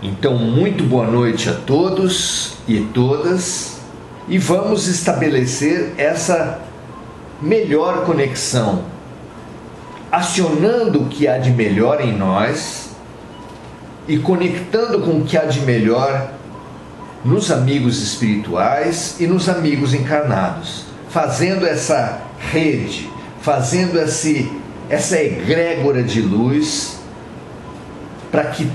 Então, muito boa noite a todos e todas, e vamos estabelecer essa melhor conexão, acionando o que há de melhor em nós e conectando com o que há de melhor nos amigos espirituais e nos amigos encarnados, fazendo essa rede, fazendo essa egrégora de luz para que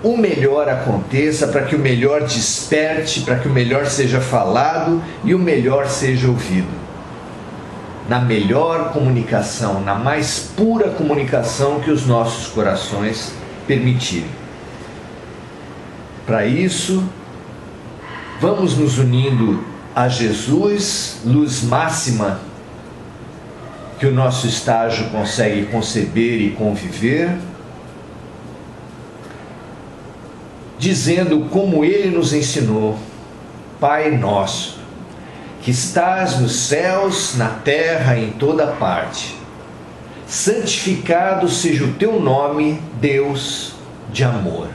o melhor aconteça, para que o melhor desperte, para que o melhor seja falado e o melhor seja ouvido. Na melhor comunicação, na mais pura comunicação que os nossos corações permitirem. Para isso, vamos nos unindo a Jesus, luz máxima que o nosso estágio consegue conceber e conviver, dizendo como Ele nos ensinou: Pai nosso, que estás nos céus, na terra, em toda parte, santificado seja o teu nome, Deus de amor.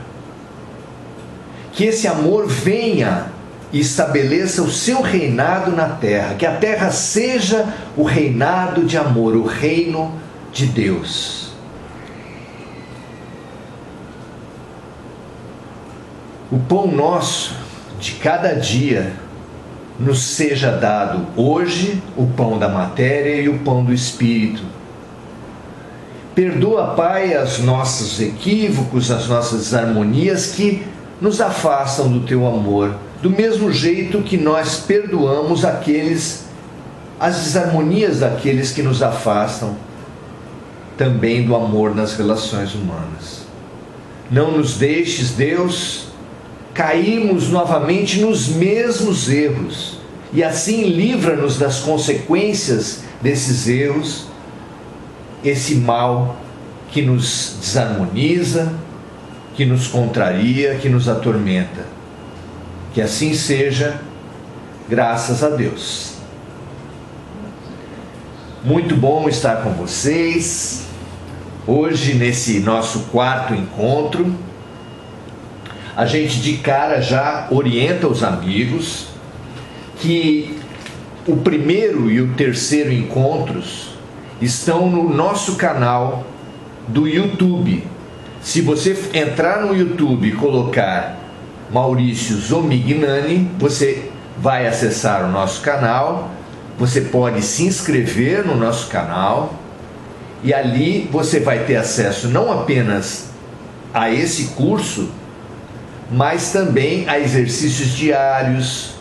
Que esse amor venha e estabeleça o seu reinado na terra, que a terra seja o reinado de amor, o reino de Deus. O pão nosso de cada dia nos seja dado hoje, o pão da matéria e o pão do espírito. Perdoa, Pai, os nossos equívocos, as nossas desarmonias que nos afastam do teu amor, do mesmo jeito que nós perdoamos as desarmonias daqueles que nos afastam também do amor nas relações humanas. Não nos deixes, Deus, cairmos novamente nos mesmos erros, e assim livra-nos das consequências desses erros, esse mal que nos desarmoniza, que nos contraria, que nos atormenta. Que assim seja, graças a Deus. Muito bom estar com vocês, hoje nesse nosso quarto encontro. A gente de cara já orienta os amigos que o primeiro e o terceiro encontros estão no nosso canal do YouTube. Se você entrar no YouTube e colocar Maurício Zomignani, você vai acessar o nosso canal, você pode se inscrever no nosso canal e ali você vai ter acesso não apenas a esse curso, mas também a exercícios diários,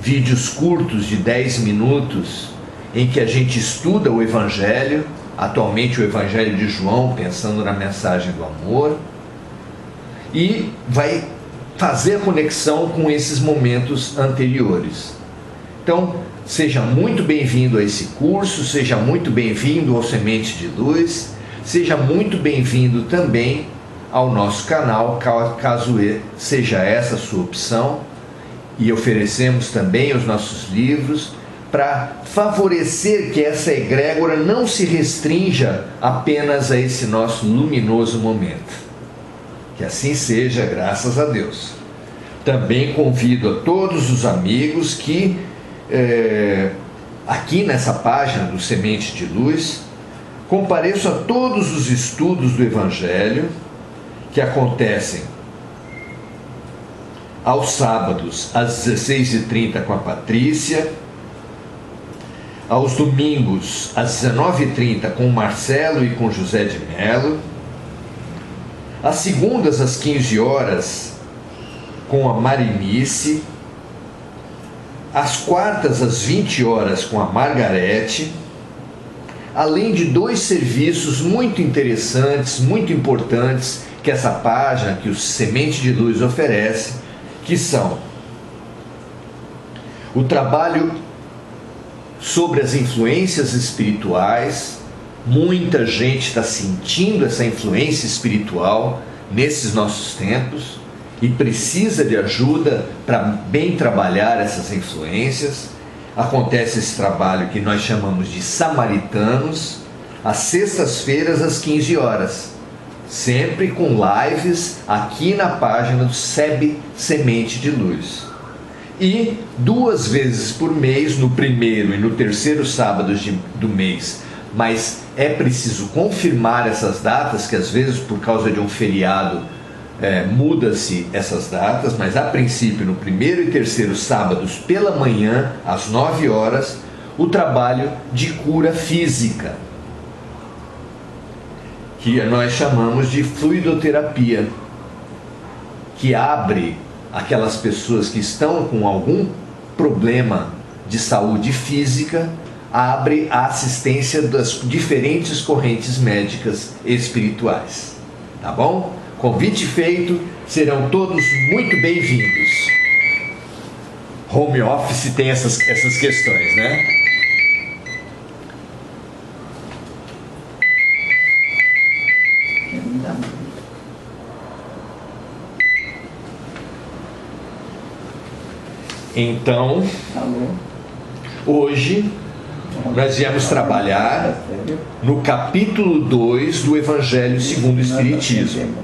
vídeos curtos de 10 minutos, em que a gente estuda o Evangelho, atualmente o Evangelho de João, pensando na mensagem do amor, e vai fazer a conexão com esses momentos anteriores. Então, seja muito bem-vindo a esse curso, seja muito bem-vindo ao Semente de Luz, seja muito bem-vindo também ao nosso canal, caso seja essa a sua opção, e oferecemos também os nossos livros para favorecer que essa egrégora não se restrinja apenas a esse nosso luminoso momento. Que assim seja, graças a Deus. Também convido a todos os amigos que aqui nessa página do Semente de Luz compareçam a todos os estudos do Evangelho que acontecem aos sábados às 16h30 com a Patrícia, aos domingos às 19h30 com o Marcelo e com o José de Mello, às segundas às 15 horas com a Marinice, às quartas às 20 horas com a Margarete, além de 2 serviços muito interessantes, muito importantes, que essa página, que o Semente de Luz oferece, que são o trabalho sobre as influências espirituais. Muita gente está sentindo essa influência espiritual nesses nossos tempos e precisa de ajuda para bem trabalhar essas influências. Acontece esse trabalho que nós chamamos de Samaritanos, às sextas-feiras às 15 horas. sempre com lives aqui na página do SEB Semente de Luz. E 2 vezes por mês, no primeiro e no terceiro sábado do mês. Mas é preciso confirmar essas datas, que às vezes por causa de um feriado muda-se essas datas, mas a princípio no primeiro e terceiro sábados pela manhã, às 9 horas, o trabalho de cura física, que nós chamamos de fluidoterapia, que abre aquelas pessoas que estão com algum problema de saúde física, abre a assistência das diferentes correntes médicas e espirituais. Tá bom? Convite feito, serão todos muito bem-vindos. Home office tem essas questões, né? Então, hoje nós viemos trabalhar no capítulo 2 do Evangelho segundo o Espiritismo.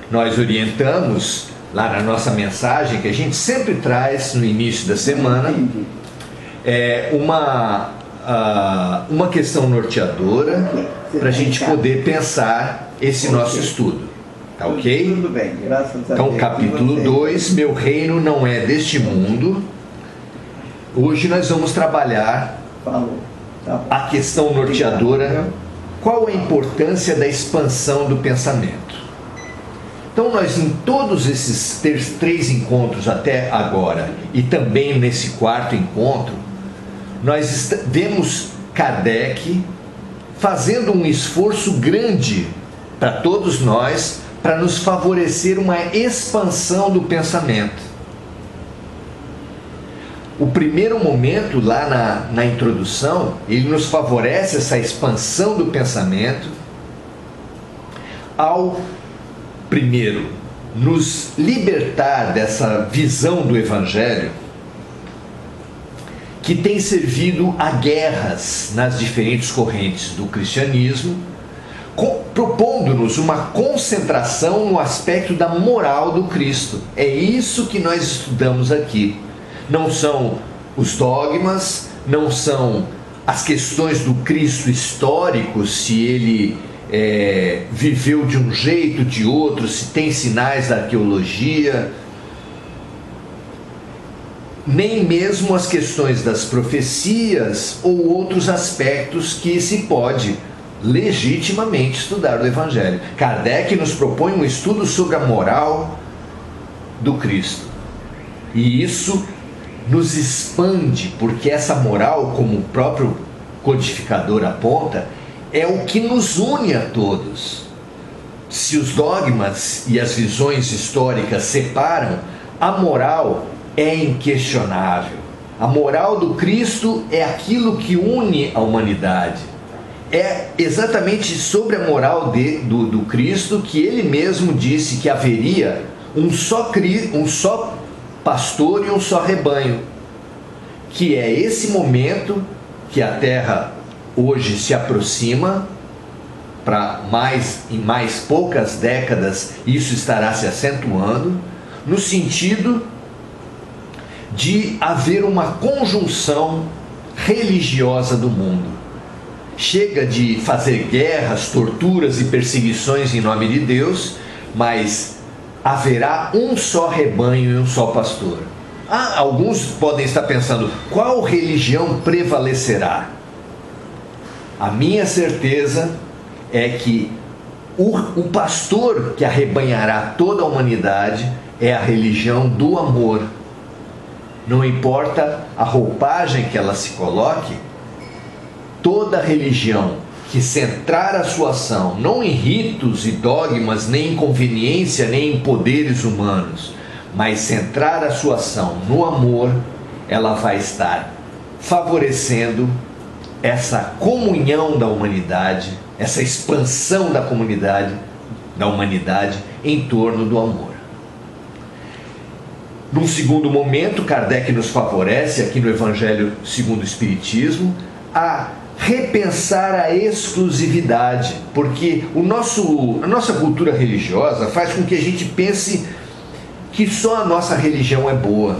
Nós orientamos lá na nossa mensagem, que a gente sempre traz no início da semana, uma questão norteadora para a gente poder pensar esse nosso estudo. Tá ok? Tudo bem, graças a Deus. Então, capítulo 2, meu reino não é deste mundo. Hoje nós vamos trabalhar a questão norteadora, qual a importância da expansão do pensamento. Então nós, em todos esses 3 encontros até agora, e também nesse 4º encontro, nós vemos Kardec fazendo um esforço grande para todos nós, para nos favorecer uma expansão do pensamento. O primeiro momento, lá na introdução, ele nos favorece essa expansão do pensamento ao, primeiro, nos libertar dessa visão do Evangelho que tem servido a guerras nas diferentes correntes do cristianismo, propondo-nos uma concentração no aspecto da moral do Cristo. É isso que nós estudamos aqui. Não são os dogmas, não são as questões do Cristo histórico, se ele viveu de um jeito, de outro, se tem sinais da arqueologia, nem mesmo as questões das profecias ou outros aspectos que se pode legitimamente estudar do Evangelho. Kardec nos propõe um estudo sobre a moral do Cristo. E isso nos expande, porque essa moral, como o próprio codificador aponta, é o que nos une a todos. Se os dogmas e as visões históricas separam, a moral é inquestionável. A moral do Cristo é aquilo que une a humanidade. É exatamente sobre a moral do Cristo que ele mesmo disse que haveria um só pastor e um só rebanho, que é esse momento que a Terra hoje se aproxima, em mais poucas décadas isso estará se acentuando, no sentido de haver uma conjunção religiosa do mundo. Chega de fazer guerras, torturas e perseguições em nome de Deus, mas haverá um só rebanho e um só pastor. Alguns podem estar pensando, qual religião prevalecerá? A minha certeza é que o pastor que arrebanhará toda a humanidade é a religião do amor. Não importa a roupagem que ela se coloque, toda religião que centrar a sua ação não em ritos e dogmas, nem em conveniência, nem em poderes humanos, mas centrar a sua ação no amor, ela vai estar favorecendo essa comunhão da humanidade, essa expansão da comunidade, da humanidade em torno do amor. Num segundo momento, Kardec nos favorece, aqui no Evangelho segundo o Espiritismo, a repensar a exclusividade, porque a nossa cultura religiosa faz com que a gente pense que só a nossa religião é boa.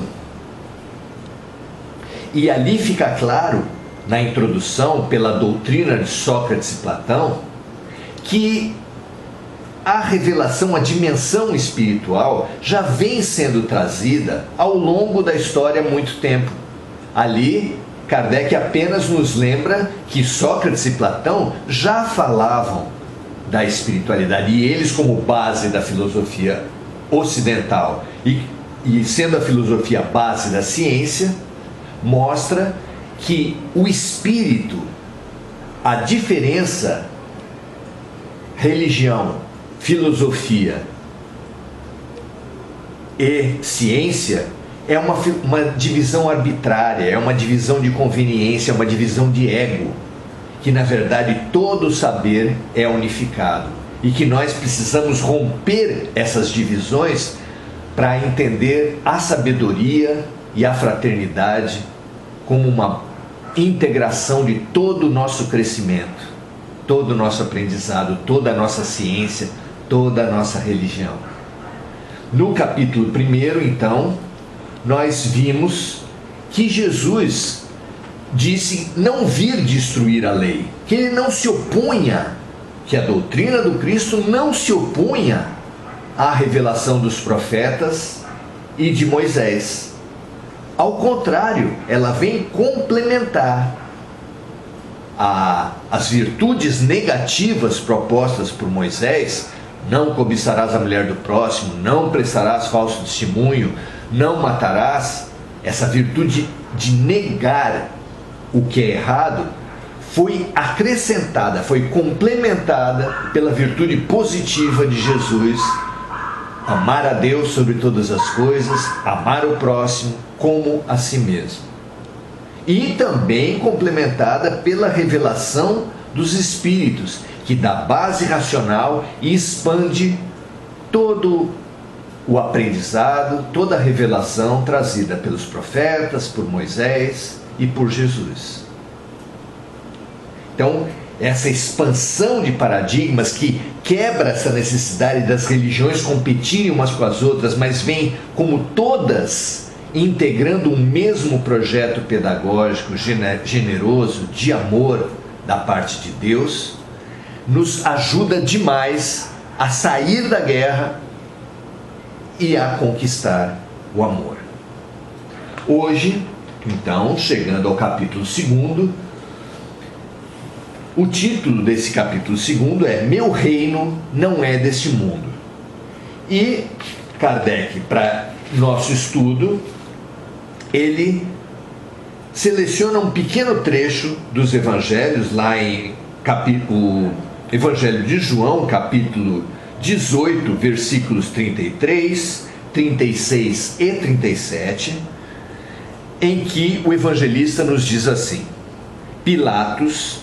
E ali fica claro, na introdução, pela doutrina de Sócrates e Platão, que a revelação, a dimensão espiritual, já vem sendo trazida ao longo da história há muito tempo. Ali, Kardec apenas nos lembra que Sócrates e Platão já falavam da espiritualidade, e eles como base da filosofia ocidental, e sendo a filosofia base da ciência, mostra que o espírito, a diferença religião, filosofia e ciência é uma divisão arbitrária, é uma divisão de conveniência, é uma divisão de ego, que na verdade todo saber é unificado e que nós precisamos romper essas divisões para entender a sabedoria e a fraternidade como uma integração de todo o nosso crescimento, todo o nosso aprendizado, toda a nossa ciência, toda a nossa religião. No capítulo 1, então, nós vimos que Jesus disse não vir destruir a lei, que ele não se opunha, que a doutrina do Cristo não se opunha à revelação dos profetas e de Moisés. Ao contrário, ela vem complementar as virtudes negativas propostas por Moisés. Não cobiçarás a mulher do próximo, não prestarás falso testemunho, não matarás. Essa virtude de negar o que é errado foi acrescentada, foi complementada pela virtude positiva de Jesus: amar a Deus sobre todas as coisas, amar o próximo como a si mesmo. E também complementada pela revelação dos Espíritos, que dá base racional e expande todo o aprendizado, toda a revelação trazida pelos profetas, por Moisés e por Jesus. Então, essa expansão de paradigmas que quebra essa necessidade das religiões competirem umas com as outras, mas vem como todas integrando um mesmo projeto pedagógico generoso, de amor da parte de Deus, nos ajuda demais a sair da guerra e a conquistar o amor. Hoje, então, chegando ao capítulo 2, o título desse capítulo 2 é Meu Reino Não É Deste Mundo. E Kardec, para nosso estudo, ele seleciona um pequeno trecho dos evangelhos, lá em o Evangelho de João, capítulo 18, versículos 33, 36 e 37, em que o evangelista nos diz assim: Pilatos,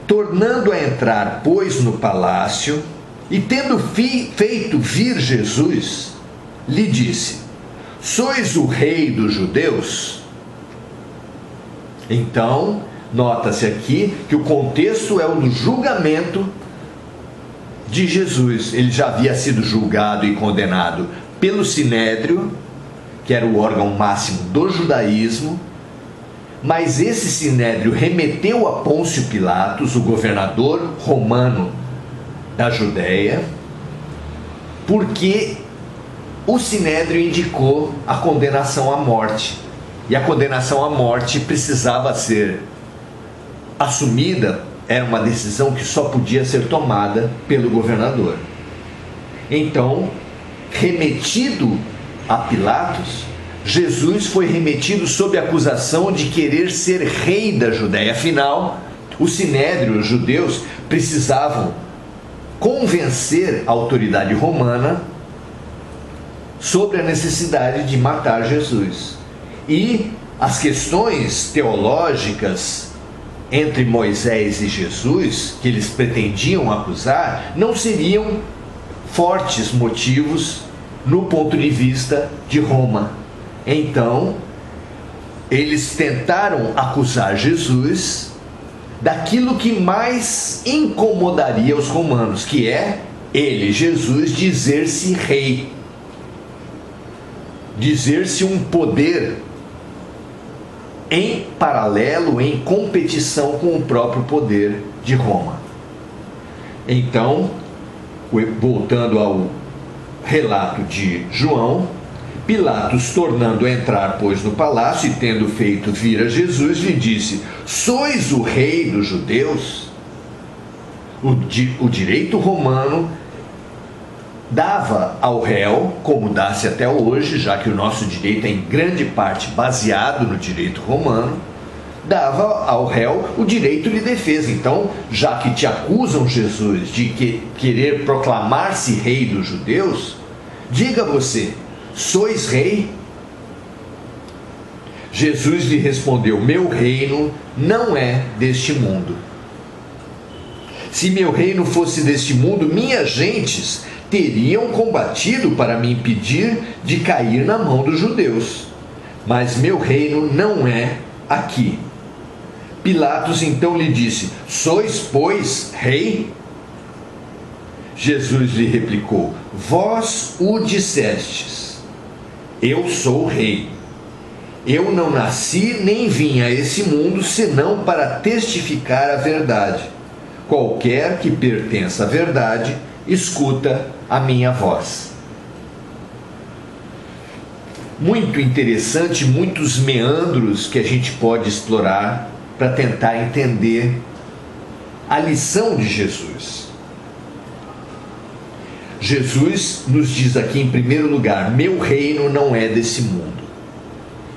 tornando a entrar, pois, no palácio, e tendo feito vir Jesus, lhe disse: Sois o rei dos judeus? Então, nota-se aqui que o contexto é o do julgamento de Jesus. Ele já havia sido julgado e condenado pelo Sinédrio, que era o órgão máximo do judaísmo, mas esse Sinédrio remeteu a Pôncio Pilatos, o governador romano da Judéia, porque o Sinédrio indicou a condenação à morte, e a condenação à morte precisava ser assumida, era uma decisão que só podia ser tomada pelo governador. Então, remetido a Pilatos, Jesus foi remetido sob a acusação de querer ser rei da Judéia. Afinal, o Sinédrio, os judeus, precisavam convencer a autoridade romana sobre a necessidade de matar Jesus. E as questões teológicas entre Moisés e Jesus, que eles pretendiam acusar, não seriam fortes motivos no ponto de vista de Roma. Então, eles tentaram acusar Jesus daquilo que mais incomodaria os romanos, que é ele, Jesus, dizer-se rei, dizer-se um poder em paralelo, em competição com o próprio poder de Roma. Então, voltando ao relato de João, Pilatos, tornando a entrar, pois, no palácio, e tendo feito vir a Jesus, lhe disse: sois o rei dos judeus? O direito romano dava ao réu, como dá-se até hoje, já que o nosso direito é em grande parte baseado no direito romano, dava ao réu o direito de defesa. Então, já que te acusam, Jesus, de querer proclamar-se rei dos judeus, diga você: sois rei? Jesus lhe respondeu: meu reino não é deste mundo. Se meu reino fosse deste mundo, minhas gentes teriam combatido para me impedir de cair na mão dos judeus. Mas meu reino não é aqui. Pilatos então lhe disse: sois, pois, rei? Jesus lhe replicou: vós o dissestes. Eu sou rei. Eu não nasci nem vim a esse mundo senão para testificar a verdade. Qualquer que pertença à verdade, escuta a minha voz. Muito interessante, muitos meandros que a gente pode explorar para tentar entender a lição de Jesus. Jesus nos diz aqui, em primeiro lugar: meu reino não é desse mundo.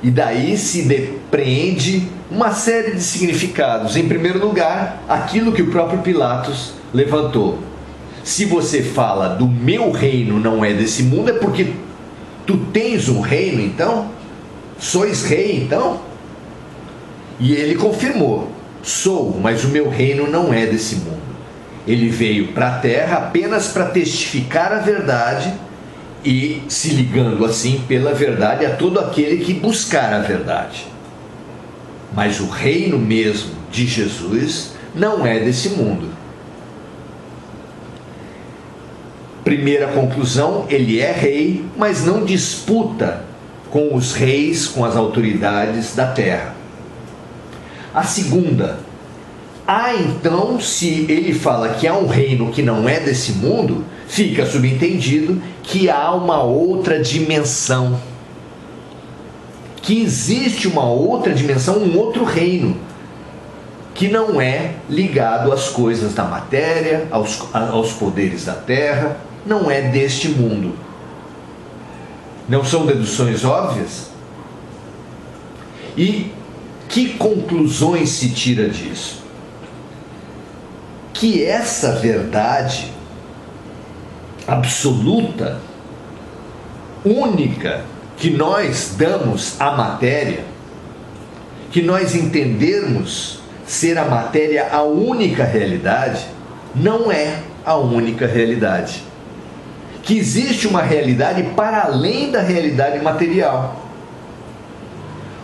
E daí se depreende uma série de significados. Em primeiro lugar, aquilo que o próprio Pilatos levantou: se você fala do meu reino não é desse mundo, é porque tu tens um reino, então? Sois rei, então? E ele confirmou: sou, mas o meu reino não é desse mundo. Ele veio para a terra apenas para testificar a verdade, e se ligando assim pela verdade a todo aquele que buscar a verdade. Mas o reino mesmo de Jesus não é desse mundo. Primeira conclusão: ele é rei, mas não disputa com os reis, com as autoridades da terra. A segunda: então, se ele fala que há um reino que não é desse mundo, fica subentendido que há uma outra dimensão, que existe uma outra dimensão, um outro reino, que não é ligado às coisas da matéria, aos poderes da terra, não é deste mundo. Não são deduções óbvias? E que conclusões se tira disso? Que essa verdade absoluta, única, que nós damos à matéria, que nós entendermos ser a matéria a única realidade, não é a única realidade. Que existe uma realidade para além da realidade material.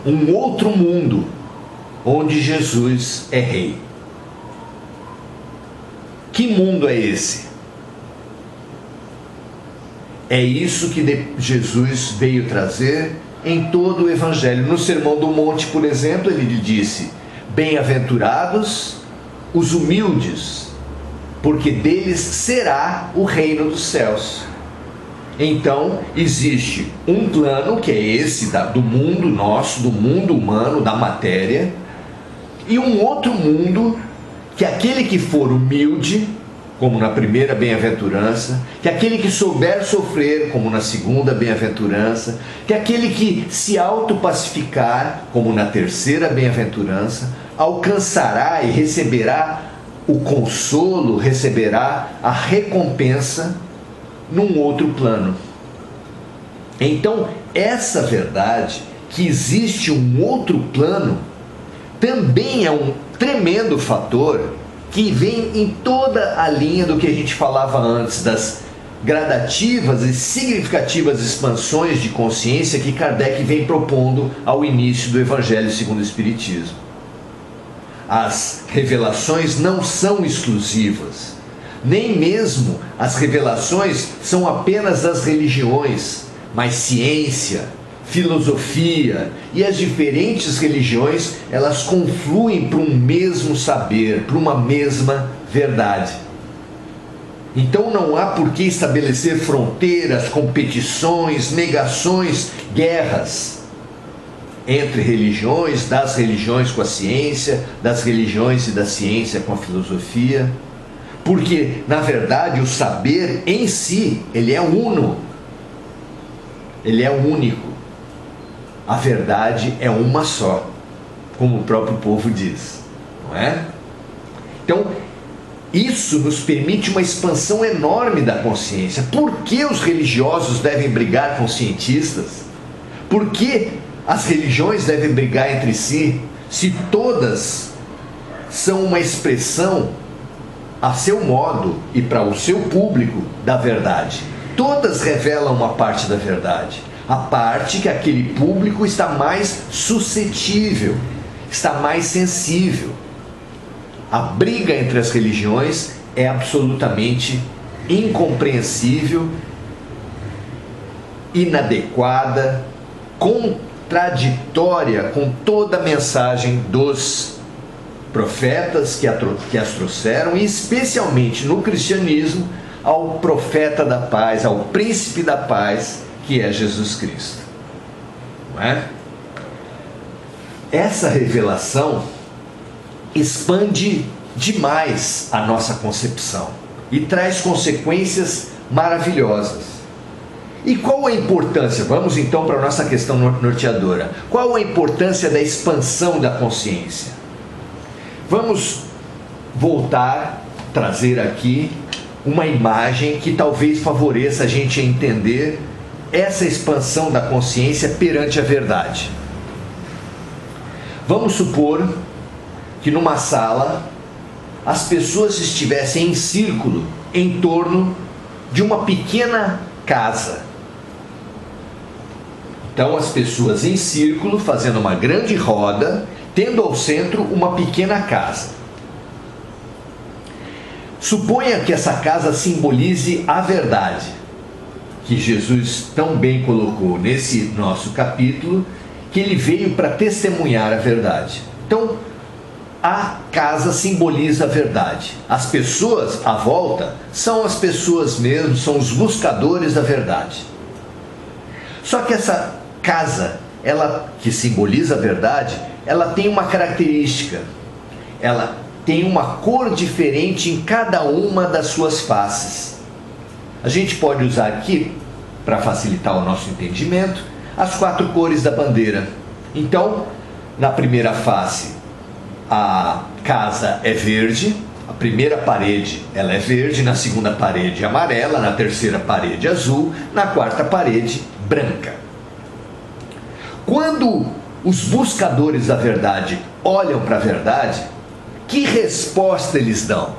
Um outro mundo onde Jesus é rei. Que mundo é esse? É isso que Jesus veio trazer em todo o Evangelho. No Sermão do Monte, por exemplo, ele disse: bem-aventurados os humildes, porque deles será o reino dos céus. Então, existe um plano, que é esse do mundo nosso, do mundo humano, da matéria, e um outro mundo, que aquele que for humilde, como na primeira bem-aventurança, que aquele que souber sofrer, como na segunda bem-aventurança, que aquele que se autopacificar, como na terceira bem-aventurança, alcançará e receberá o consolo, receberá a recompensa num outro plano. Então, essa verdade, que existe um outro plano, também é um tremendo fator que vem em toda a linha do que a gente falava antes, das gradativas e significativas expansões de consciência que Kardec vem propondo ao início do Evangelho segundo o Espiritismo. as revelações não são exclusivas. Nem mesmo as revelações são apenas das religiões, mas ciência, filosofia e as diferentes religiões, elas confluem para um mesmo saber, para uma mesma verdade. Então não há por que estabelecer fronteiras, competições, negações, guerras entre religiões, das religiões com a ciência, das religiões e da ciência com a filosofia, porque, na verdade, o saber em si, ele é uno, ele é único. A verdade é uma só, como o próprio povo diz, não é? Então, isso nos permite uma expansão enorme da consciência. Por que os religiosos devem brigar com os cientistas? Por que as religiões devem brigar entre si, se todas são uma expressão a seu modo e para o seu público da verdade? Todas revelam uma parte da verdade, a parte que aquele público está mais suscetível, está mais sensível. A briga entre as religiões é absolutamente incompreensível, inadequada, contraditória com toda a mensagem dos profetas que as trouxeram, e especialmente no cristianismo, ao profeta da paz, ao príncipe da paz, que é Jesus Cristo. Não é? Essa revelação expande demais a nossa concepção e traz consequências maravilhosas. E qual a importância? Vamos então para a nossa questão norteadora. Qual a importância da expansão da consciência? Vamos voltar, trazer aqui uma imagem que talvez favoreça a gente a entender essa expansão da consciência perante a verdade. Vamos supor que numa sala as pessoas estivessem em círculo em torno de uma pequena casa. Então as pessoas em círculo fazendo uma grande roda, tendo ao centro uma pequena casa. Suponha que essa casa simbolize a verdade, que Jesus tão bem colocou nesse nosso capítulo, que ele veio para testemunhar a verdade. Então, a casa simboliza a verdade. As pessoas à volta são as pessoas mesmo, são os buscadores da verdade. Só que essa casa, ela que simboliza a verdade, ela tem uma característica. Ela tem uma cor diferente em cada uma das suas faces. A gente pode usar aqui, para facilitar o nosso entendimento, as 4 cores da bandeira. Então, na primeira face, a casa é verde, a primeira parede ela é verde, na segunda parede amarela, na terceira parede azul, na quarta parede branca. Quando os buscadores da verdade olham para a verdade, que resposta eles dão?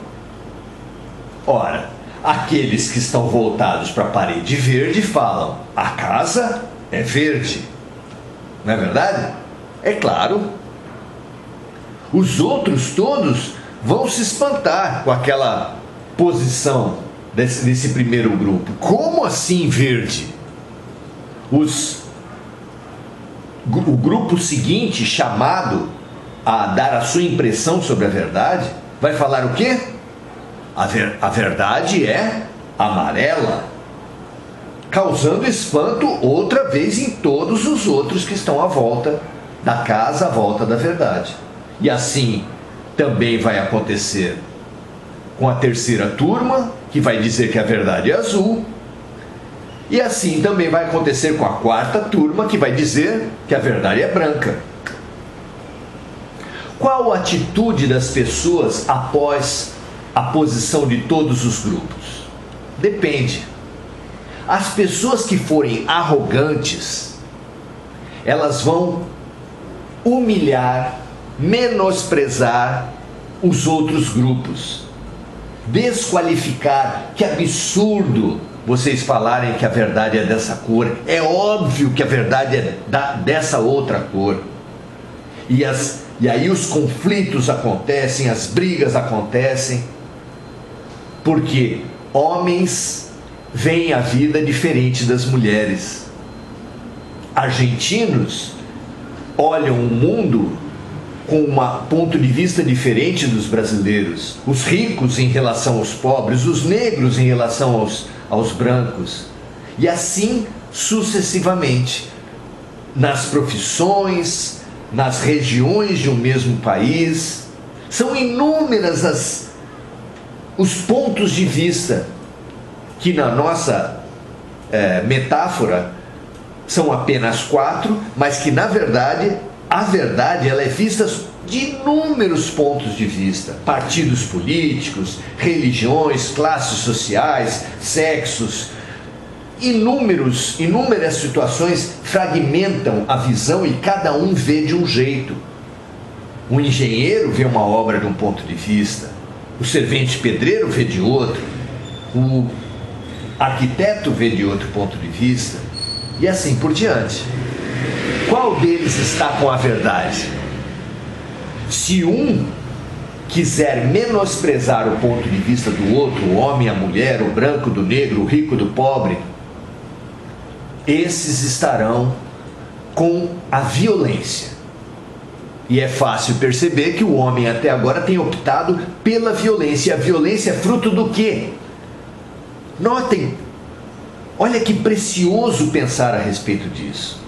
Ora, aqueles que estão voltados para a parede verde falam: a casa é verde. Não é verdade? É claro. Os outros todos vão se espantar com aquela posição desse primeiro grupo. Como assim verde? O grupo seguinte, chamado a dar a sua impressão sobre a verdade, vai falar o quê? A verdade é amarela, causando espanto outra vez em todos os outros que estão à volta da casa, à volta da verdade. E assim também vai acontecer com a terceira turma, que vai dizer que a verdade é azul. E assim também vai acontecer com a quarta turma, que vai dizer que a verdade é branca. Qual a atitude das pessoas após a posição de todos os grupos? Depende. As pessoas que forem arrogantes, elas vão humilhar, menosprezar os outros grupos, desqualificar. Que absurdo vocês falarem que a verdade é dessa cor, é óbvio que a verdade é dessa outra cor. E aí os conflitos acontecem, as brigas acontecem, porque homens veem a vida diferente das mulheres. Argentinos olham o mundo com um ponto de vista diferente dos brasileiros. Os ricos em relação aos pobres, os negros em relação aos brancos. E assim sucessivamente, nas profissões, nas regiões de um mesmo país. São inúmeras os pontos de vista que na nossa metáfora são apenas 4, mas que na verdade, a verdade ela é vista de inúmeros pontos de vista. Partidos políticos, religiões, classes sociais, sexos. Inúmeras situações fragmentam a visão e cada um vê de um jeito. O engenheiro vê uma obra de um ponto de vista, o servente pedreiro vê de outro, o arquiteto vê de outro ponto de vista, e assim por diante. Qual deles está com a verdade? Se um quiser menosprezar o ponto de vista do outro, o homem, a mulher, o branco do negro, o rico do pobre, esses estarão com a violência. E é fácil perceber que o homem até agora tem optado pela violência. E a violência é fruto do quê? Notem, olha que precioso pensar a respeito disso.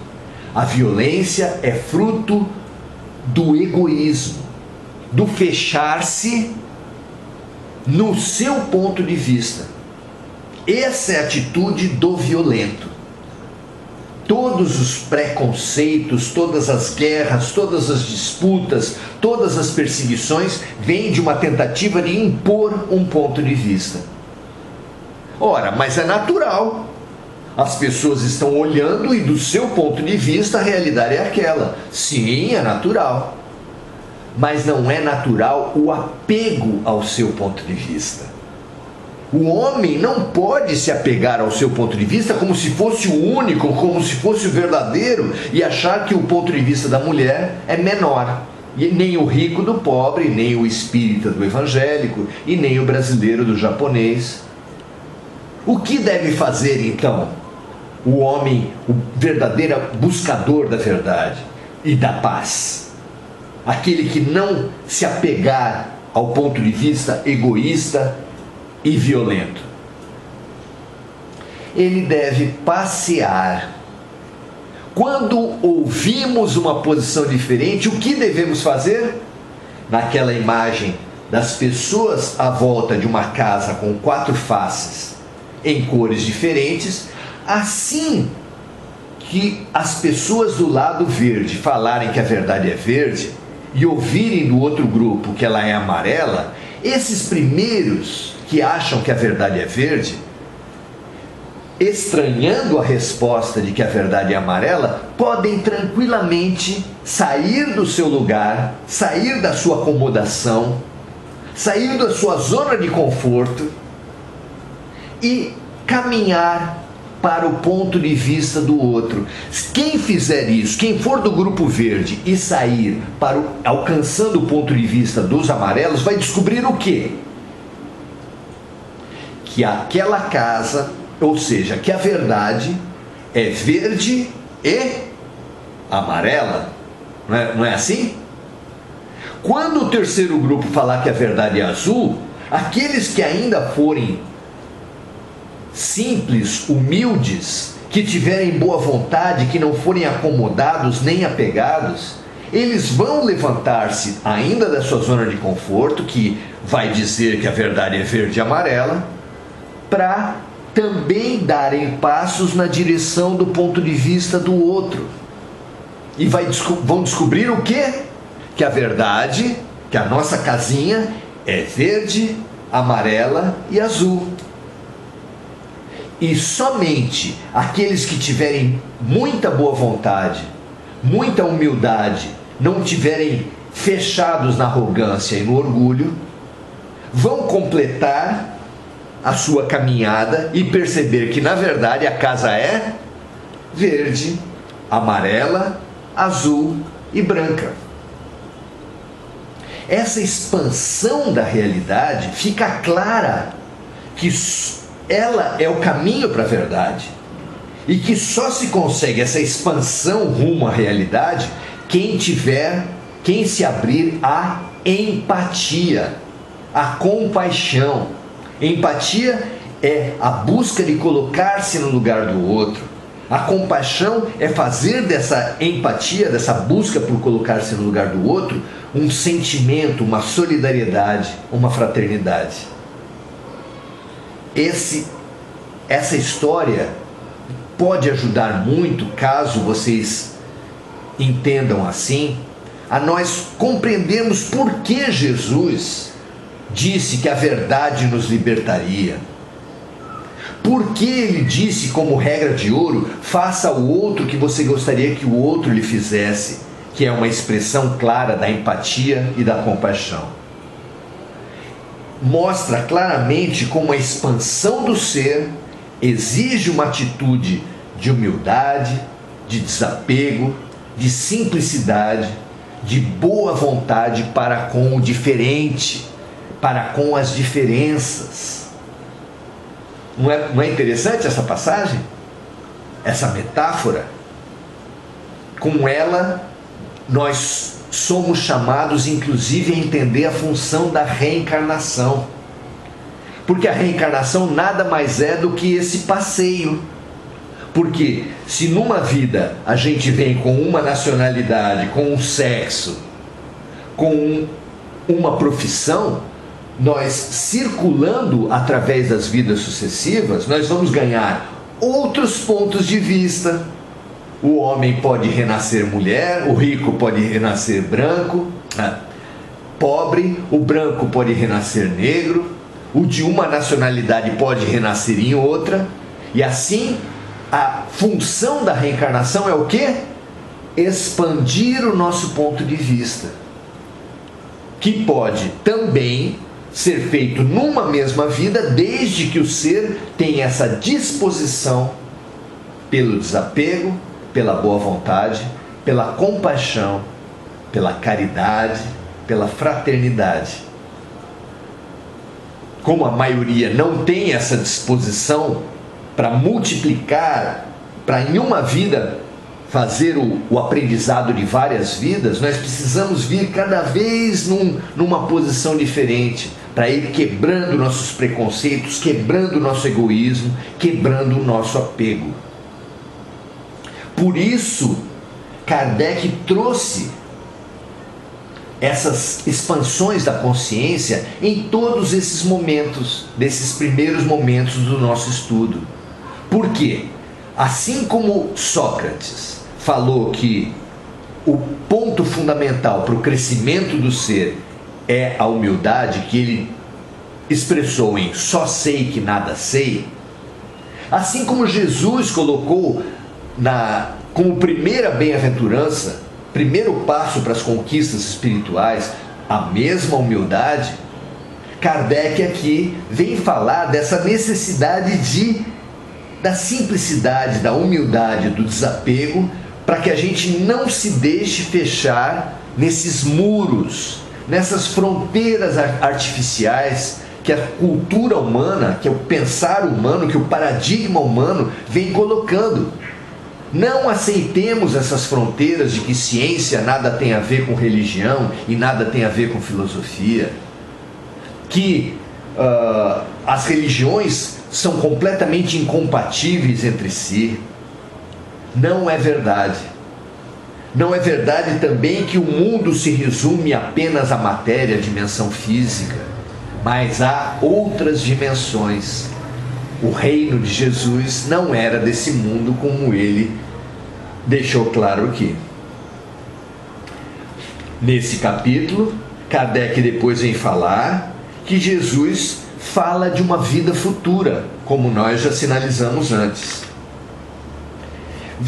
A violência é fruto do egoísmo, do fechar-se no seu ponto de vista. Essa é a atitude do violento. Todos os preconceitos, todas as guerras, todas as disputas, todas as perseguições vêm de uma tentativa de impor um ponto de vista. Ora, mas é natural. As pessoas estão olhando e do seu ponto de vista a realidade é aquela. Sim, é natural. Mas não é natural o apego ao seu ponto de vista. O homem não pode se apegar ao seu ponto de vista como se fosse o único, como se fosse o verdadeiro, e achar que o ponto de vista da mulher é menor. E nem o rico do pobre, nem o espírita do evangélico, e nem o brasileiro do japonês. O que deve fazer então o homem, o verdadeiro buscador da verdade e da paz? Aquele que não se apegar ao ponto de vista egoísta e violento. Ele deve passear. Quando ouvimos uma posição diferente, o que devemos fazer? Naquela imagem das pessoas à volta de uma casa com 4 faces, em cores diferentes, assim que as pessoas do lado verde falarem que a verdade é verde e ouvirem do outro grupo que ela é amarela, esses primeiros que acham que a verdade é verde, estranhando a resposta de que a verdade é amarela, podem tranquilamente sair do seu lugar, sair da sua acomodação, sair da sua zona de conforto e caminhar para o ponto de vista do outro. Quem fizer isso, quem for do grupo verde e sair alcançando o ponto de vista dos amarelos, vai descobrir o quê? Que aquela casa, ou seja, que a verdade é verde e amarela. Não é assim? Quando o terceiro grupo falar que a verdade é azul, aqueles que ainda forem simples, humildes, que tiverem boa vontade, que não forem acomodados nem apegados, eles vão levantar-se ainda da sua zona de conforto, que vai dizer que a verdade é verde e amarela, para também darem passos na direção do ponto de vista do outro. E vão descobrir o quê? Que a verdade, que a nossa casinha é verde, amarela e azul. E somente aqueles que tiverem muita boa vontade, muita humildade, não tiverem fechados na arrogância e no orgulho, vão completar a sua caminhada e perceber que na verdade a casa é verde, amarela, azul e branca. essa expansão da realidade, fica clara que ela é o caminho para a verdade. E que só se consegue essa expansão rumo à realidade quem se abrir à empatia, à compaixão. Empatia é a busca de colocar-se no lugar do outro. A compaixão é fazer dessa empatia, dessa busca por colocar-se no lugar do outro, um sentimento, uma solidariedade, uma fraternidade. Essa história pode ajudar muito, caso vocês entendam assim, a nós compreendermos por que Jesus disse que a verdade nos libertaria. Por que ele disse, como regra de ouro, faça ao outro o que você gostaria que o outro lhe fizesse, que é uma expressão clara da empatia e da compaixão. Mostra claramente como a expansão do ser exige uma atitude de humildade, de desapego, de simplicidade, de boa vontade para com o diferente, para com as diferenças. Não é interessante essa passagem? Essa metáfora? Com ela, nós somos chamados, inclusive, a entender a função da reencarnação. Porque a reencarnação nada mais é do que esse passeio. Porque se numa vida a gente vem com uma nacionalidade, com um sexo, com uma profissão, nós circulando através das vidas sucessivas, nós vamos ganhar outros pontos de vista. O homem pode renascer mulher, o rico pode renascer pobre, o branco pode renascer negro, o de uma nacionalidade pode renascer em outra, e assim a função da reencarnação é o quê? Expandir o nosso ponto de vista, que pode também ser feito numa mesma vida, desde que o ser tenha essa disposição pelo desapego, pela boa vontade, pela compaixão, pela caridade, pela fraternidade. Como a maioria não tem essa disposição para multiplicar, para em uma vida fazer o aprendizado de várias vidas, nós precisamos vir cada vez numa posição diferente, para ir quebrando nossos preconceitos, quebrando o nosso egoísmo, quebrando o nosso apego. Por isso, Kardec trouxe essas expansões da consciência em todos esses momentos, desses primeiros momentos do nosso estudo. Por quê? Assim como Sócrates falou que o ponto fundamental para o crescimento do ser é a humildade, que ele expressou em só sei que nada sei, assim como Jesus colocou como primeira bem-aventurança, primeiro passo para as conquistas espirituais, a mesma humildade, Kardec aqui vem falar dessa necessidade da simplicidade, da humildade, do desapego, para que a gente não se deixe fechar nesses muros, nessas fronteiras artificiais que a cultura humana, que o pensar humano, que o paradigma humano vem colocando. Não aceitemos essas fronteiras de que ciência nada tem a ver com religião e nada tem a ver com filosofia, que as religiões são completamente incompatíveis entre si. Não é verdade. Não é verdade também que o mundo se resume apenas à matéria, à dimensão física, mas há outras dimensões. O reino de Jesus não era desse mundo, como ele deixou claro aqui. Nesse capítulo, Kardec depois vem falar que Jesus fala de uma vida futura, como nós já sinalizamos antes.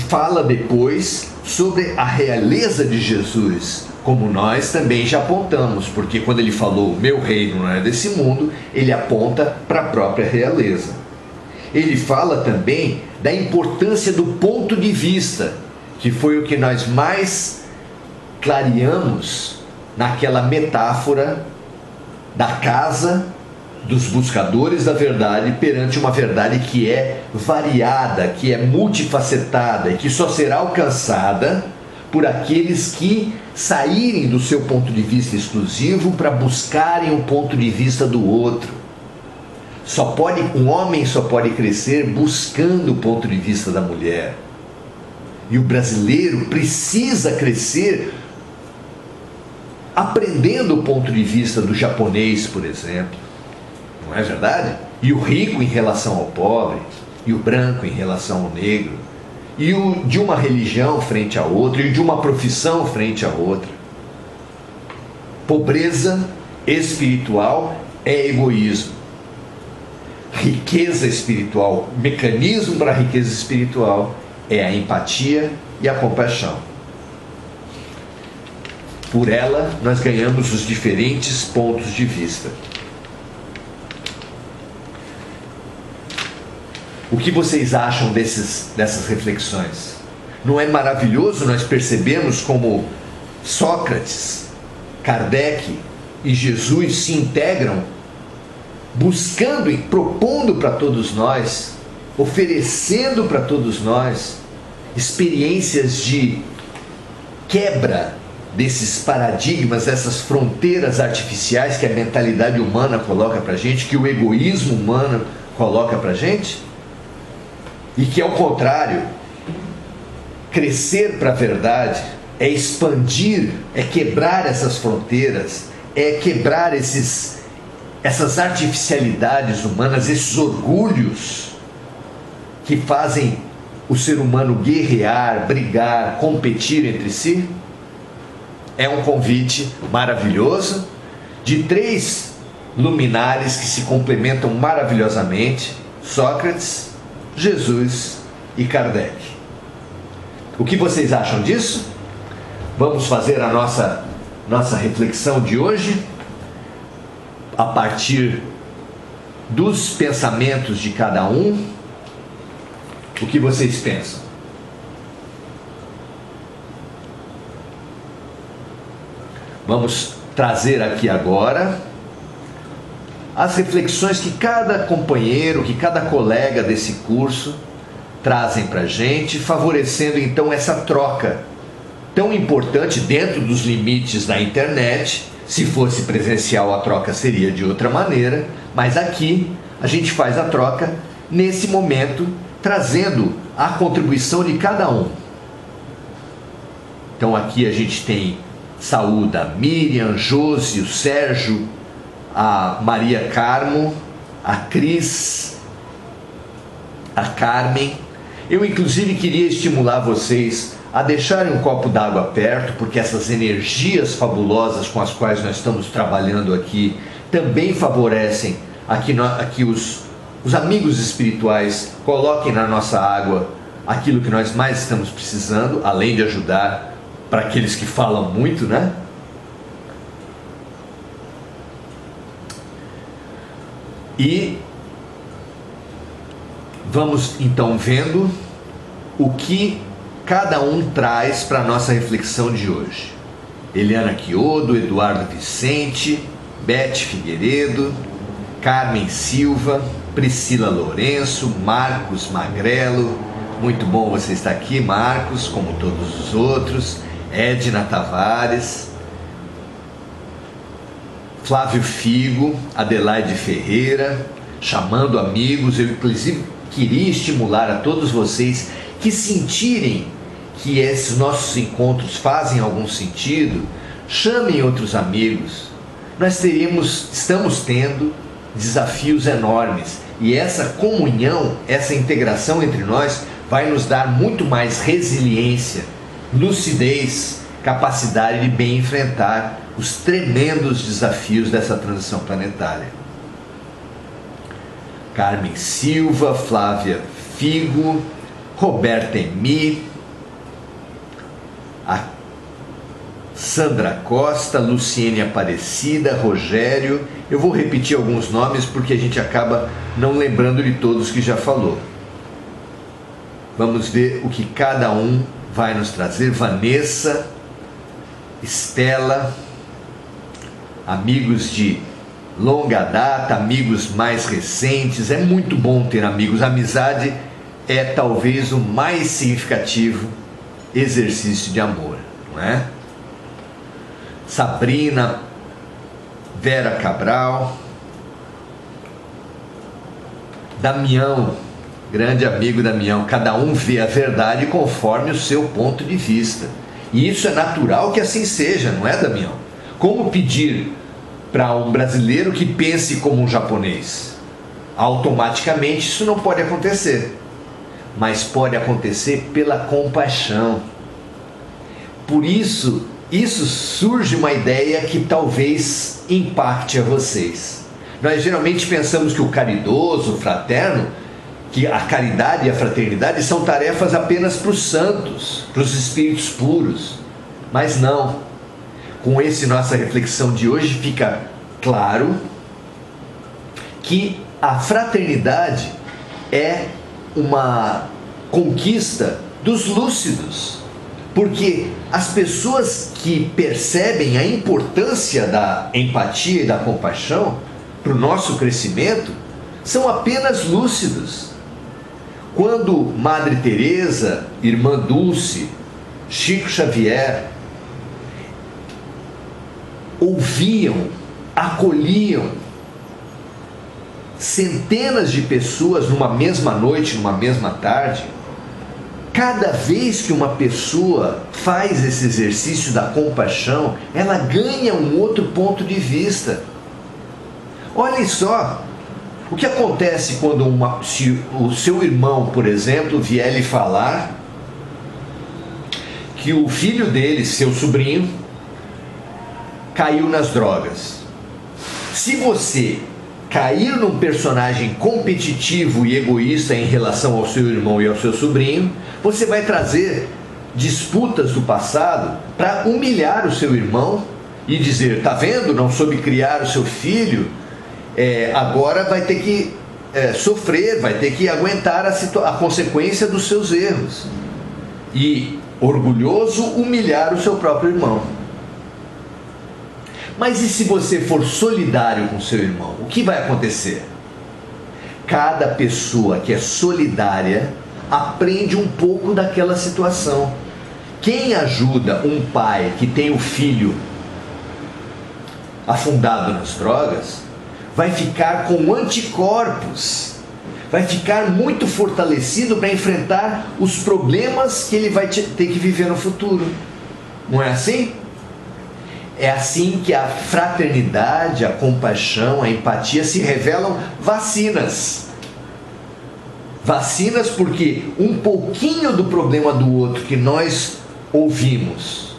Fala depois sobre a realeza de Jesus, como nós também já apontamos, porque quando ele falou o meu reino não é desse mundo, ele aponta para a própria realeza. Ele fala também da importância do ponto de vista, que foi o que nós mais clareamos naquela metáfora da casa dos buscadores da verdade perante uma verdade que é variada, que é multifacetada e que só será alcançada por aqueles que saírem do seu ponto de vista exclusivo para buscarem o ponto de vista do outro. Um homem só pode crescer buscando o ponto de vista da mulher. E o brasileiro precisa crescer aprendendo o ponto de vista do japonês, por exemplo. Não é verdade? E o rico em relação ao pobre, e o branco em relação ao negro, e o de uma religião frente a outra, e de uma profissão frente a outra. Pobreza espiritual é egoísmo. Riqueza espiritual, mecanismo para a riqueza espiritual é a empatia e a compaixão. Por ela, nós ganhamos os diferentes pontos de vista. O que vocês acham dessas reflexões? Não é maravilhoso nós percebermos como Sócrates, Kardec e Jesus se integram, buscando e propondo para todos nós, oferecendo para todos nós experiências de quebra desses paradigmas, dessas fronteiras artificiais que a mentalidade humana coloca para a gente, que o egoísmo humano coloca para a gente? E que, ao contrário, crescer para a verdade é expandir, é quebrar essas fronteiras, é quebrar essas artificialidades humanas, esses orgulhos que fazem o ser humano guerrear, brigar, competir entre si. É um convite maravilhoso de 3 luminares que se complementam maravilhosamente: Sócrates, Jesus e Kardec. O que vocês acham disso? Vamos fazer a nossa reflexão de hoje a partir dos pensamentos de cada um. O que vocês pensam? Vamos trazer aqui agora as reflexões que cada companheiro, que cada colega desse curso trazem para a gente, favorecendo então essa troca tão importante dentro dos limites da internet. Se fosse presencial, a troca seria de outra maneira, mas aqui a gente faz a troca nesse momento, trazendo a contribuição de cada um. Então aqui a gente tem saúde a Miriam, Josi, o Sérgio, a Maria Carmo, a Cris, a Carmen. Eu inclusive queria estimular vocês a deixarem um copo d'água perto, porque essas energias fabulosas com as quais nós estamos trabalhando aqui também favorecem aqui os amigos espirituais coloquem na nossa água aquilo que nós mais estamos precisando, além de ajudar para aqueles que falam muito, né? E vamos então vendo o que cada um traz para a nossa reflexão de hoje. Eliana Quiodo, Eduardo Vicente, Beth Figueiredo, Carmen Silva, Priscila Lourenço, Marcos Magrelo. Muito bom você estar aqui, Marcos, como todos os outros. Edna Tavares, Flávio Figo, Adelaide Ferreira, chamando amigos. Eu inclusive queria estimular a todos vocês que sentirem que esses nossos encontros fazem algum sentido, chamem outros amigos. Nós estamos tendo desafios enormes, e essa comunhão, essa integração entre nós vai nos dar muito mais resiliência, lucidez, capacidade de bem enfrentar os tremendos desafios dessa transição planetária. Carmen Silva, Flávia Figo, Roberta Emi, a Sandra Costa, Luciene Aparecida, Rogério. Eu vou repetir alguns nomes porque a gente acaba não lembrando de todos que já falou. Vamos ver o que cada um vai nos trazer. Vanessa, Estela, amigos de longa data, amigos mais recentes. É muito bom ter amigos. A amizade é talvez o mais significativo exercício de amor, não é? Sabrina, Vera Cabral, Damião, grande amigo Damião. Cada um vê a verdade conforme o seu ponto de vista. E isso é natural que assim seja, não é, Damião? Como pedir para um brasileiro que pense como um japonês? Automaticamente isso não pode acontecer. Mas pode acontecer pela compaixão. Por isso surge uma ideia que talvez impacte a vocês. Nós geralmente pensamos que o caridoso, o fraterno, que a caridade e a fraternidade são tarefas apenas para os santos, para os espíritos puros. Mas não. Com nossa reflexão de hoje fica claro que a fraternidade é uma conquista dos lúcidos, porque as pessoas que percebem a importância da empatia e da compaixão para o nosso crescimento são apenas lúcidos. Quando Madre Teresa, Irmã Dulce, Chico Xavier ouviam, acolhiam centenas de pessoas numa mesma noite, numa mesma tarde, cada vez que uma pessoa faz esse exercício da compaixão, ela ganha um outro ponto de vista. Olhem só o que acontece quando se o seu irmão, por exemplo, vier lhe falar que o filho dele, seu sobrinho, caiu nas drogas. Se você cair num personagem competitivo e egoísta em relação ao seu irmão e ao seu sobrinho, você vai trazer disputas do passado para humilhar o seu irmão e dizer: tá vendo, não soube criar o seu filho, agora vai ter que sofrer, vai ter que aguentar a consequência dos seus erros. E, orgulhoso, humilhar o seu próprio irmão. Mas e se você for solidário com seu irmão? O que vai acontecer? Cada pessoa que é solidária aprende um pouco daquela situação. Quem ajuda um pai que tem o filho afundado nas drogas vai ficar com anticorpos, vai ficar muito fortalecido para enfrentar os problemas que ele vai ter que viver no futuro. Não é assim? É assim que a fraternidade, a compaixão, a empatia se revelam vacinas. Vacinas porque um pouquinho do problema do outro que nós ouvimos,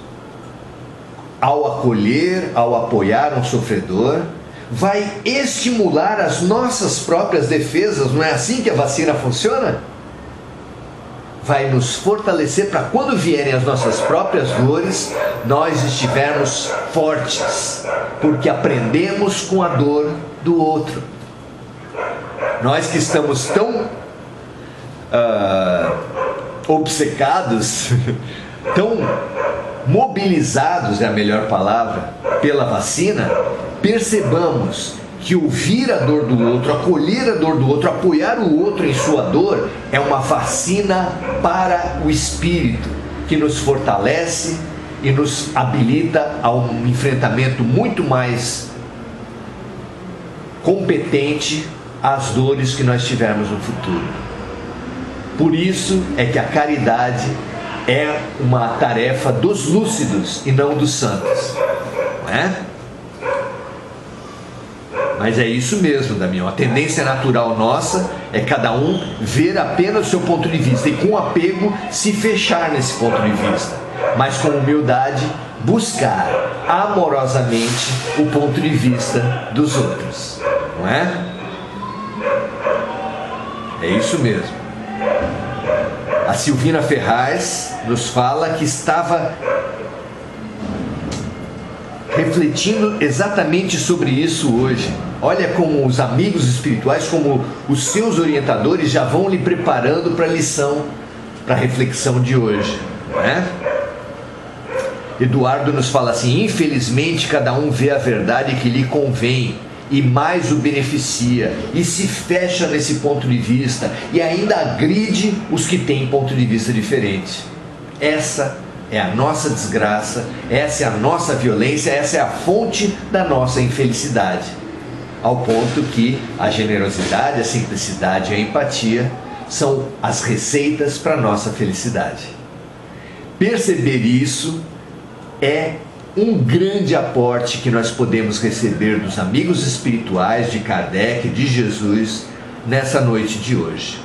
ao acolher, ao apoiar um sofredor, vai estimular as nossas próprias defesas. Não é assim que a vacina funciona? Vai nos fortalecer para quando vierem as nossas próprias dores, nós estivermos fortes, porque aprendemos com a dor do outro. Nós que estamos tão obcecados, tão mobilizados, é a melhor palavra, pela vacina, percebamos que ouvir a dor do outro, acolher a dor do outro, apoiar o outro em sua dor, é uma vacina para o espírito, que nos fortalece e nos habilita a um enfrentamento muito mais competente às dores que nós tivermos no futuro. Por isso é que a caridade é uma tarefa dos lúcidos e não dos santos, não é? Mas é isso mesmo, Damião. A tendência natural nossa é cada um ver apenas o seu ponto de vista e com apego se fechar nesse ponto de vista, mas com humildade buscar amorosamente o ponto de vista dos outros, não é? É isso mesmo. A Silvina Ferraz nos fala que estava refletindo exatamente sobre isso hoje. Olha como os amigos espirituais, como os seus orientadores já vão lhe preparando para a lição, para a reflexão de hoje, não é? Eduardo nos fala assim: infelizmente cada um vê a verdade que lhe convém e mais o beneficia, e se fecha nesse ponto de vista e ainda agride os que têm ponto de vista diferente. Essa é a nossa desgraça, essa é a nossa violência, essa é a fonte da nossa infelicidade. Ao ponto que a generosidade, a simplicidade e a empatia são as receitas para a nossa felicidade. Perceber isso é um grande aporte que nós podemos receber dos amigos espirituais de Kardec, de Jesus, nessa noite de hoje.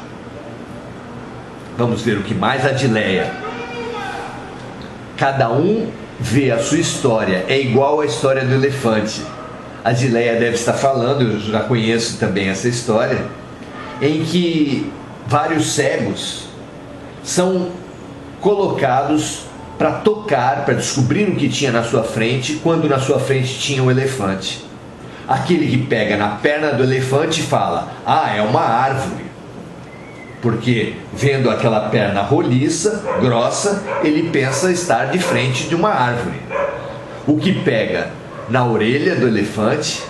Vamos ver o que mais a Adileia. Cada um vê a sua história, é igual à história do elefante. A Adileia deve estar falando, eu já conheço também essa história, em que vários cegos são colocados para tocar, para descobrir o que tinha na sua frente, quando na sua frente tinha um elefante. Aquele que pega na perna do elefante fala: ah, é uma árvore. Porque vendo aquela perna roliça, grossa, ele pensa estar de frente de uma árvore. O que pega na orelha do elefante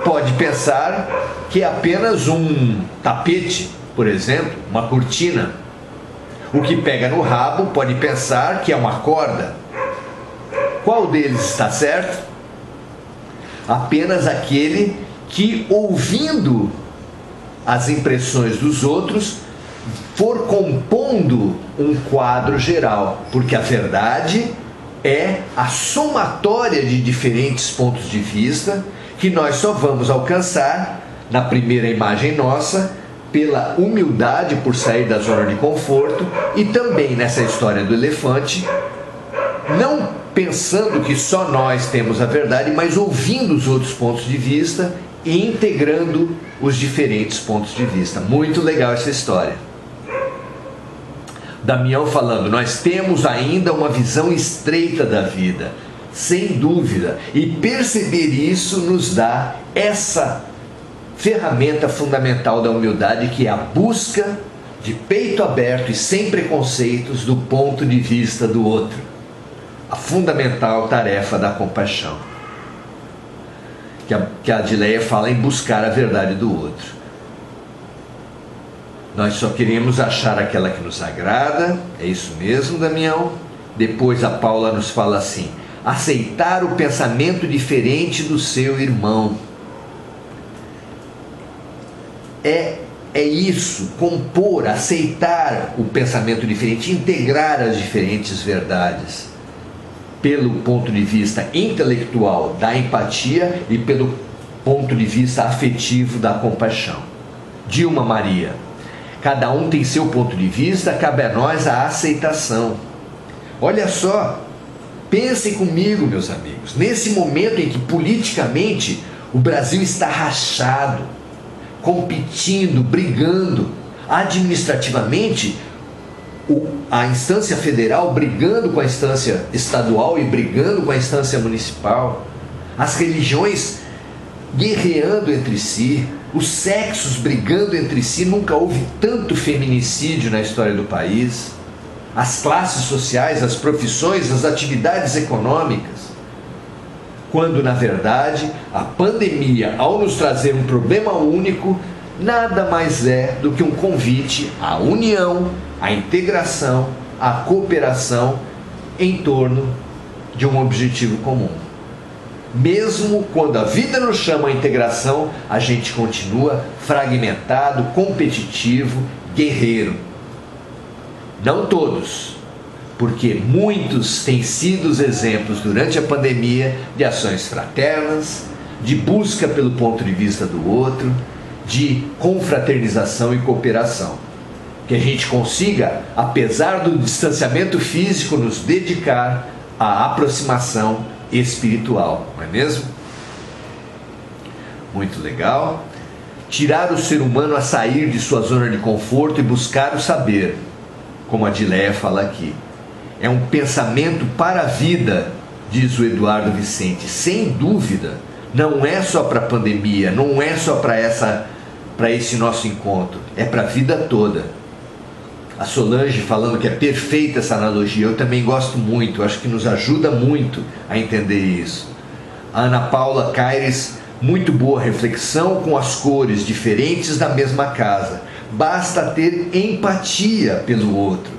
pode pensar que é apenas um tapete, por exemplo, uma cortina. O que pega no rabo pode pensar que é uma corda. Qual deles está certo? Apenas aquele que, ouvindo as impressões dos outros, for compondo um quadro geral, porque a verdade é a somatória de diferentes pontos de vista que nós só vamos alcançar na primeira imagem nossa, pela humildade por sair da zona de conforto, e também nessa história do elefante, não pensando que só nós temos a verdade, mas ouvindo os outros pontos de vista e integrando os diferentes pontos de vista. Muito legal essa história. Damião falando: nós temos ainda uma visão estreita da vida, sem dúvida, e perceber isso nos dá essa ferramenta fundamental da humildade, que é a busca de peito aberto e sem preconceitos do ponto de vista do outro. A fundamental tarefa da compaixão, que a Adileia fala em buscar a verdade do outro. Nós só queremos achar aquela que nos agrada, é isso mesmo, Damião? Depois a Paula nos fala assim: aceitar o pensamento diferente do seu irmão. É isso, compor, aceitar o pensamento diferente, integrar as diferentes verdades, pelo ponto de vista intelectual da empatia e pelo ponto de vista afetivo da compaixão. Dilma Maria: cada um tem seu ponto de vista, cabe a nós a aceitação. Olha só, pensem comigo, meus amigos, nesse momento em que politicamente o Brasil está rachado, competindo, brigando, administrativamente, a instância federal brigando com a instância estadual e brigando com a instância municipal, as religiões guerreando entre si, os sexos brigando entre si. Nunca houve tanto feminicídio na história do país, as classes sociais, as profissões, as atividades econômicas, quando na verdade a pandemia, ao nos trazer um problema único, nada mais é do que um convite à união, à integração, à cooperação em torno de um objetivo comum. Mesmo quando a vida nos chama à integração, a gente continua fragmentado, competitivo, guerreiro. Não todos, porque muitos têm sido os exemplos durante a pandemia de ações fraternas, de busca pelo ponto de vista do outro, de confraternização e cooperação. Que a gente consiga, apesar do distanciamento físico, nos dedicar à aproximação espiritual, não é mesmo? Muito legal. Tirar o ser humano a sair de sua zona de conforto e buscar o saber, como a Adileia fala aqui. É um pensamento para a vida, diz o Eduardo Vicente, sem dúvida. Não é só para a pandemia, não é só para esse nosso encontro, é para a vida toda. a Solange falando que é perfeita essa analogia, eu também gosto muito, acho que nos ajuda muito a entender isso. A Ana Paula Caires, muito boa reflexão com as cores diferentes da mesma casa. Basta ter empatia pelo outro,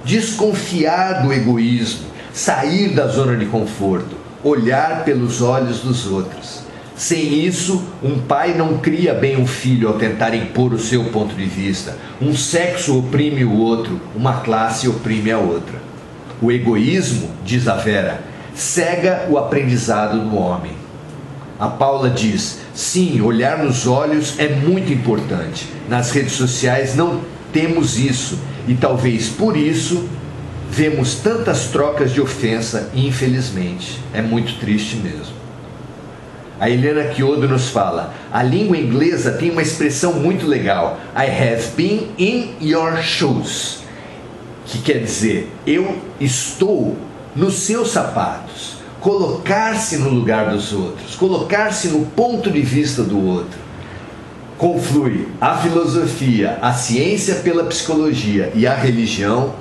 desconfiar do egoísmo, sair da zona de conforto, olhar pelos olhos dos outros. Sem isso, um pai não cria bem um filho ao tentar impor o seu ponto de vista. Um sexo oprime o outro, uma classe oprime a outra. O egoísmo, diz a Vera, cega o aprendizado do homem. A Paula diz, sim, olhar nos olhos é muito importante. Nas redes sociais não temos isso e talvez por isso vemos tantas trocas de ofensa e infelizmente é muito triste mesmo. A Helena Chiodo nos fala, a língua inglesa tem uma expressão muito legal, I have been in your shoes, que quer dizer, eu estou nos seus sapatos, colocar-se no lugar dos outros, colocar-se no ponto de vista do outro. Conflui a filosofia, a ciência pela psicologia e a religião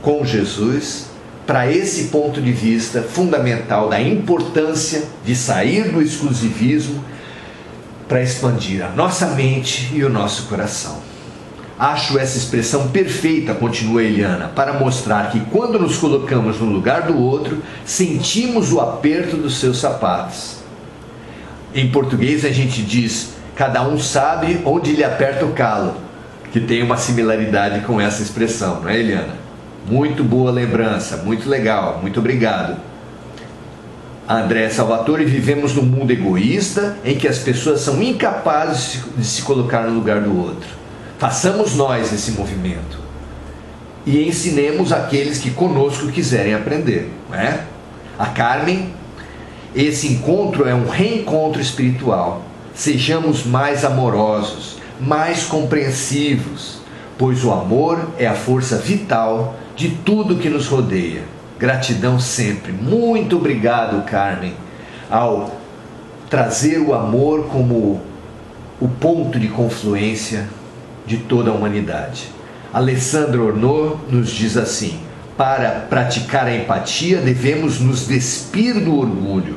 com Jesus para esse ponto de vista fundamental da importância de sair do exclusivismo para expandir a nossa mente e o nosso coração. Acho essa expressão perfeita, continua Eliana, para mostrar que quando nos colocamos no lugar do outro, sentimos o aperto dos seus sapatos. Em português a gente diz, cada um sabe onde lhe aperta o calo, que tem uma similaridade com essa expressão, não é, Eliana? Muito boa lembrança, muito legal, muito obrigado. André Salvatore, vivemos num mundo egoísta em que as pessoas são incapazes de se colocar no lugar do outro. Façamos nós esse movimento e ensinemos aqueles que conosco quiserem aprender, não é? A Carmen, esse encontro é um reencontro espiritual. Sejamos mais amorosos, mais compreensivos, pois o amor é a força vital de tudo que nos rodeia. Gratidão sempre. Muito obrigado, Carmen, ao trazer o amor como o ponto de confluência de toda a humanidade. Alessandro Ornô nos diz assim, para praticar a empatia devemos nos despir do orgulho,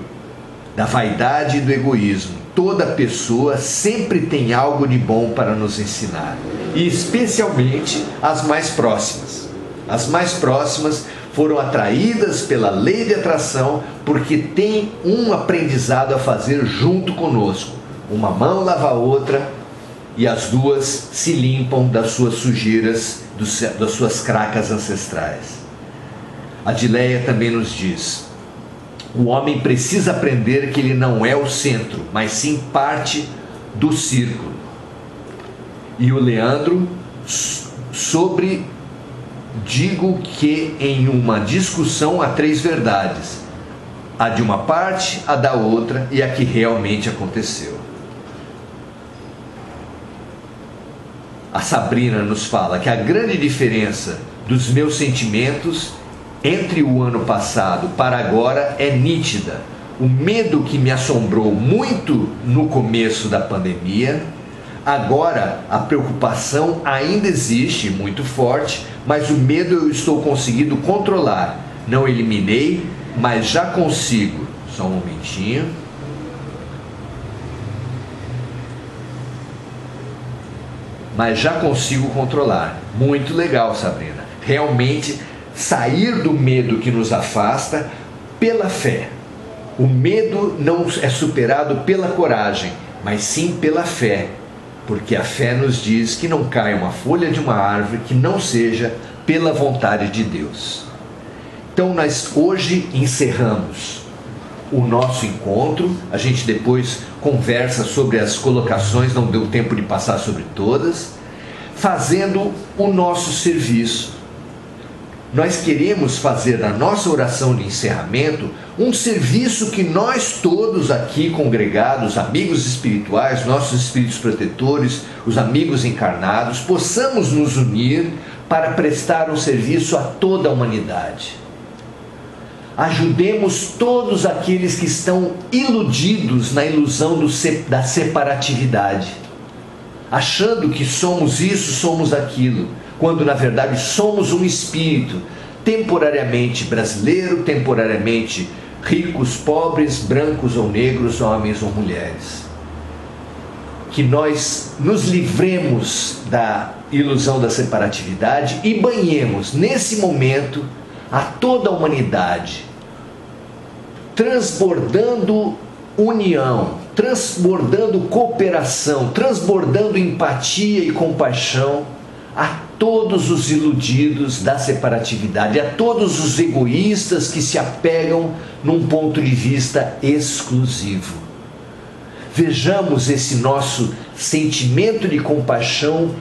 da vaidade e do egoísmo. Toda pessoa sempre tem algo de bom para nos ensinar, e especialmente as mais próximas. As mais próximas foram atraídas pela lei de atração porque têm um aprendizado a fazer junto conosco. Uma mão lava a outra e as duas se limpam das suas sujeiras, das suas cracas ancestrais. A Dileia também nos diz, o homem precisa aprender que ele não é o centro, mas sim parte do círculo. E o Leandro, digo que em uma discussão há 3 verdades, a de uma parte, a da outra e a que realmente aconteceu. A Sabrina nos fala que a grande diferença dos meus sentimentos entre o ano passado para agora é nítida. O medo que me assombrou muito no começo da pandemia, agora a preocupação ainda existe muito forte, mas o medo eu estou conseguindo controlar. Não eliminei, mas já consigo. Só um momentinho. Mas já consigo controlar. Muito legal, Sabrina. Realmente sair do medo que nos afasta pela fé. O medo não é superado pela coragem, mas sim pela fé. Porque a fé nos diz que não cai uma folha de uma árvore que não seja pela vontade de Deus. Então nós hoje encerramos o nosso encontro, a gente depois conversa sobre as colocações, não deu tempo de passar sobre todas, fazendo o nosso serviço. Nós queremos fazer na nossa oração de encerramento um serviço que nós todos aqui congregados, amigos espirituais, nossos espíritos protetores, os amigos encarnados, possamos nos unir para prestar um serviço a toda a humanidade. Ajudemos todos aqueles que estão iludidos na ilusão da separatividade, achando que somos isso, somos aquilo. quando na verdade somos um espírito, temporariamente brasileiro, temporariamente ricos, pobres, brancos ou negros, homens ou mulheres. Que nós nos livremos da ilusão da separatividade e banhemos nesse momento a toda a humanidade, transbordando união, transbordando cooperação, transbordando empatia e compaixão a todos os iludidos da separatividade, a todos os egoístas que se apegam num ponto de vista exclusivo. Vejamos esse nosso sentimento de compaixão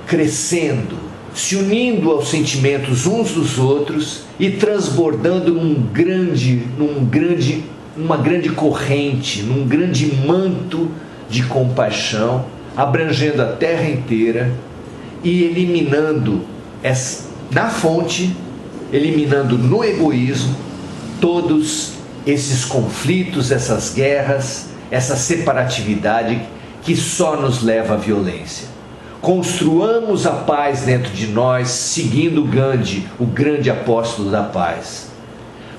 crescendo, se unindo aos sentimentos uns dos outros e transbordando numa grande corrente, num grande manto de compaixão, abrangendo a terra inteira e eliminando na fonte, eliminando no egoísmo todos esses conflitos, essas guerras, essa separatividade que só nos leva à violência. Construamos a paz dentro de nós, seguindo Gandhi, o grande apóstolo da paz,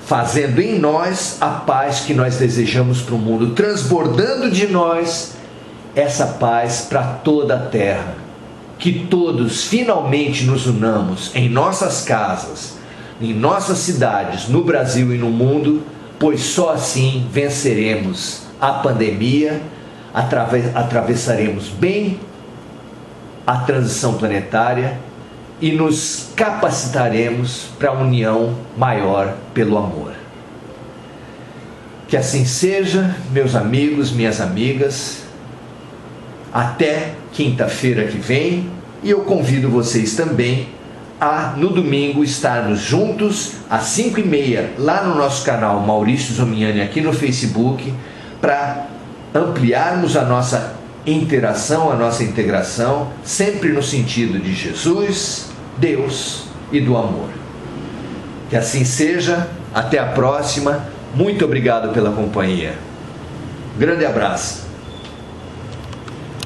fazendo em nós a paz que nós desejamos para o mundo, transbordando de nós essa paz para toda a terra. Que todos finalmente nos unamos em nossas casas, em nossas cidades, no Brasil e no mundo, pois só assim venceremos a pandemia, atravessaremos bem a transição planetária e nos capacitaremos para a união maior pelo amor. Que assim seja, meus amigos, minhas amigas. Até quinta-feira que vem, e eu convido vocês também a, no domingo, estarmos juntos às 5h30, lá no nosso canal Maurício Zomiani, aqui no Facebook, para ampliarmos a nossa interação, a nossa integração, sempre no sentido de Jesus, Deus e do amor. Que assim seja, até a próxima, muito obrigado pela companhia. Grande abraço.